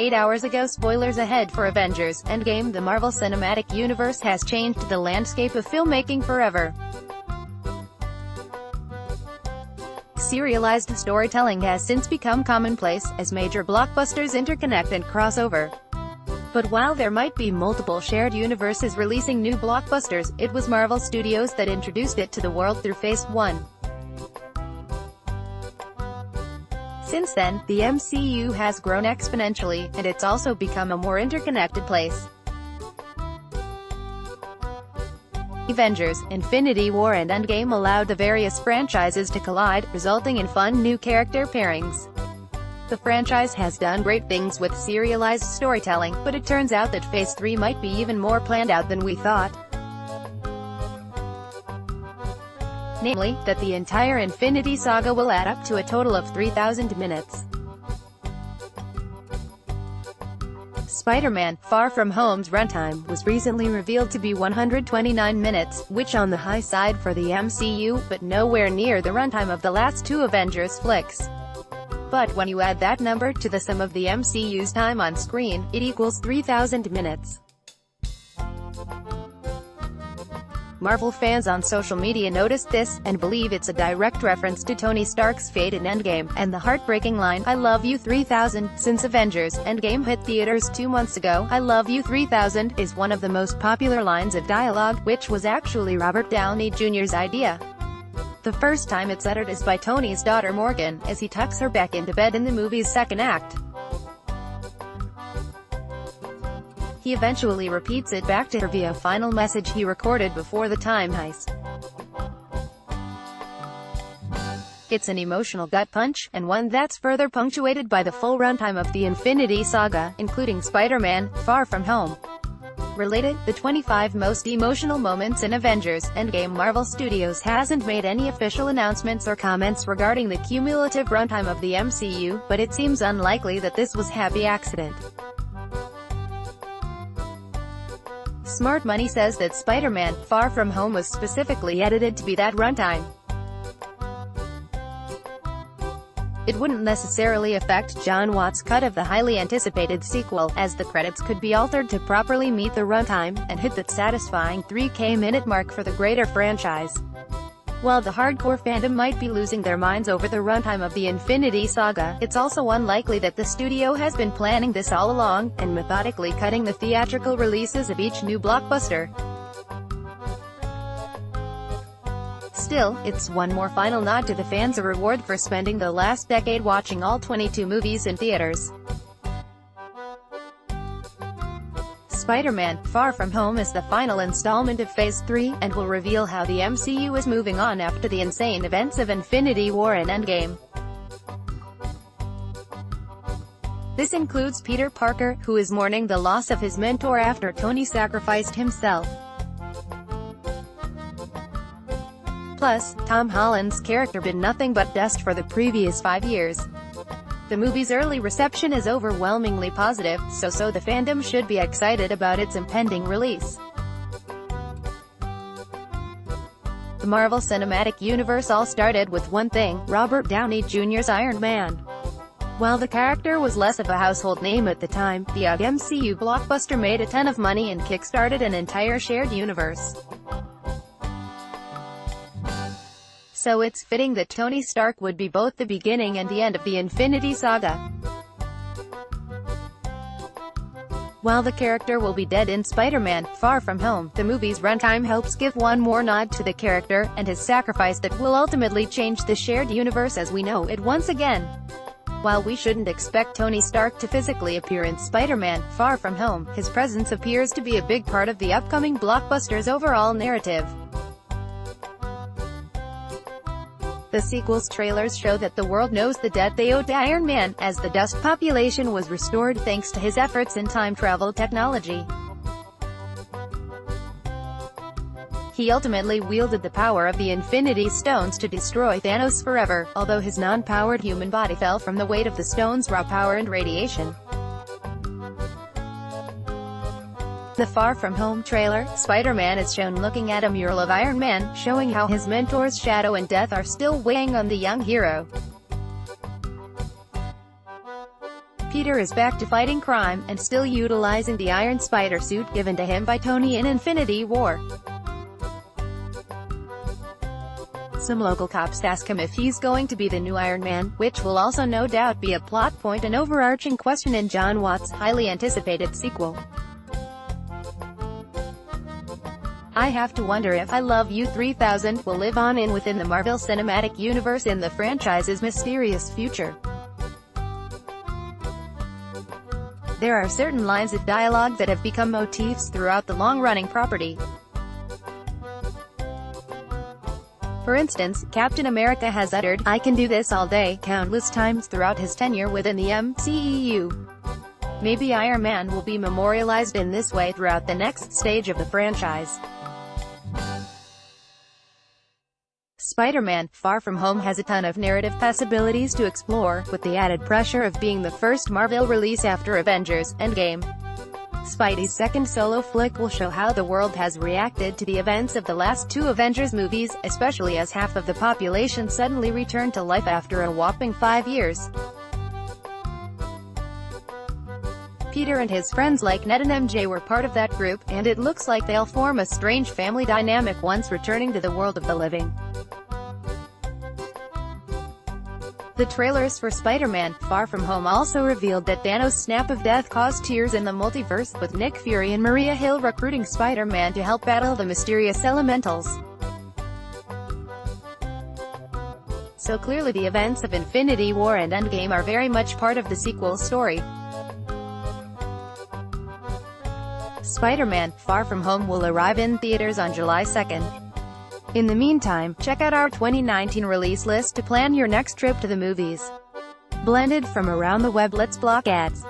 8 hours ago. Spoilers ahead for Avengers: Endgame. The Marvel Cinematic Universe has changed the landscape of filmmaking forever. Serialized storytelling has since become commonplace, as major blockbusters interconnect and cross over. But while there might be multiple shared universes releasing new blockbusters, it was Marvel Studios that introduced it to the world through Phase 1. Since then, the MCU has grown exponentially, and it's also become a more interconnected place. Avengers: Infinity War and Endgame allowed the various franchises to collide, resulting in fun new character pairings. The franchise has done great things with serialized storytelling, but it turns out that Phase 3 might be even more planned out than we thought. Namely, that the entire Infinity Saga will add up to a total of 3,000 minutes. Spider-Man: Far From Home's runtime was recently revealed to be 129 minutes, which on the high side for the MCU, but nowhere near the runtime of the last two Avengers flicks. But when you add that number to the sum of the MCU's time on screen, it equals 3,000 minutes. Marvel fans on social media noticed this, and believe it's a direct reference to Tony Stark's fate in Endgame, and the heartbreaking line, "I love you 3000, since Avengers: Endgame hit theaters 2 months ago. I love you 3000 is one of the most popular lines of dialogue, which was actually Robert Downey Jr.'s idea. The first time it's uttered is by Tony's daughter Morgan, as he tucks her back into bed in the movie's second act. He eventually repeats it back to her via a final message he recorded before the time heist. It's an emotional gut punch, and one that's further punctuated by the full runtime of the Infinity Saga, including Spider-Man: Far From Home. Related, the 25 most emotional moments in Avengers: Endgame. Marvel Studios hasn't made any official announcements or comments regarding the cumulative runtime of the MCU, but it seems unlikely that this was happy accident. Smart Money says that Spider-Man: Far From Home was specifically edited to be that runtime. It wouldn't necessarily affect Jon Watts' cut of the highly anticipated sequel, as the credits could be altered to properly meet the runtime, and hit that satisfying 3K minute mark for the greater franchise. While the hardcore fandom might be losing their minds over the runtime of the Infinity Saga, it's also unlikely that the studio has been planning this all along, and methodically cutting the theatrical releases of each new blockbuster. Still, it's one more final nod to the fans, a reward for spending the last decade watching all 22 movies in theaters. Spider-Man: Far From Home is the final installment of Phase 3, and will reveal how the MCU is moving on after the insane events of Infinity War and Endgame. This includes Peter Parker, who is mourning the loss of his mentor after Tony sacrificed himself. Plus, Tom Holland's character been nothing but dust for the previous 5 years. The movie's early reception is overwhelmingly positive, so the fandom should be excited about its impending release. The Marvel Cinematic Universe all started with one thing: Robert Downey Jr.'s Iron Man. While the character was less of a household name at the time, the MCU blockbuster made a ton of money and kick-started an entire shared universe. So it's fitting that Tony Stark would be both the beginning and the end of the Infinity Saga. While the character will be dead in Spider-Man: Far From Home, the movie's runtime helps give one more nod to the character, and his sacrifice that will ultimately change the shared universe as we know it once again. While we shouldn't expect Tony Stark to physically appear in Spider-Man: Far From Home, his presence appears to be a big part of the upcoming blockbuster's overall narrative. The sequel's trailers show that the world knows the debt they owe to Iron Man, as the dust population was restored thanks to his efforts in time travel technology. He ultimately wielded the power of the Infinity Stones to destroy Thanos forever, although his non-powered human body fell from the weight of the stone's raw power and radiation. The Far From Home trailer, Spider-Man is shown looking at a mural of Iron Man, showing how his mentor's shadow and death are still weighing on the young hero. Peter is back to fighting crime, and still utilizing the Iron Spider suit given to him by Tony in Infinity War. Some local cops ask him if he's going to be the new Iron Man, which will also no doubt be a plot point and overarching question in Jon Watts' highly anticipated sequel. I have to wonder if I Love You 3000 will live on within the Marvel Cinematic Universe in the franchise's mysterious future. There are certain lines of dialogue that have become motifs throughout the long-running property. For instance, Captain America has uttered, "I can do this all day," countless times throughout his tenure within the MCU. Maybe Iron Man will be memorialized in this way throughout the next stage of the franchise. Spider-Man: Far From Home has a ton of narrative possibilities to explore, with the added pressure of being the first Marvel release after Avengers: Endgame. Spidey's second solo flick will show how the world has reacted to the events of the last two Avengers movies, especially as half of the population suddenly returned to life after a whopping 5 years. Peter and his friends like Ned and MJ were part of that group, and it looks like they'll form a strange family dynamic once returning to the world of the living. The trailers for Spider-Man: Far From Home also revealed that Thanos' snap of death caused tears in the multiverse, with Nick Fury and Maria Hill recruiting Spider-Man to help battle the mysterious elementals. So clearly the events of Infinity War and Endgame are very much part of the sequel story. Spider-Man: Far From Home will arrive in theaters on July 2nd. In the meantime, check out our 2019 release list to plan your next trip to the movies. Blended from around the web, let's block ads.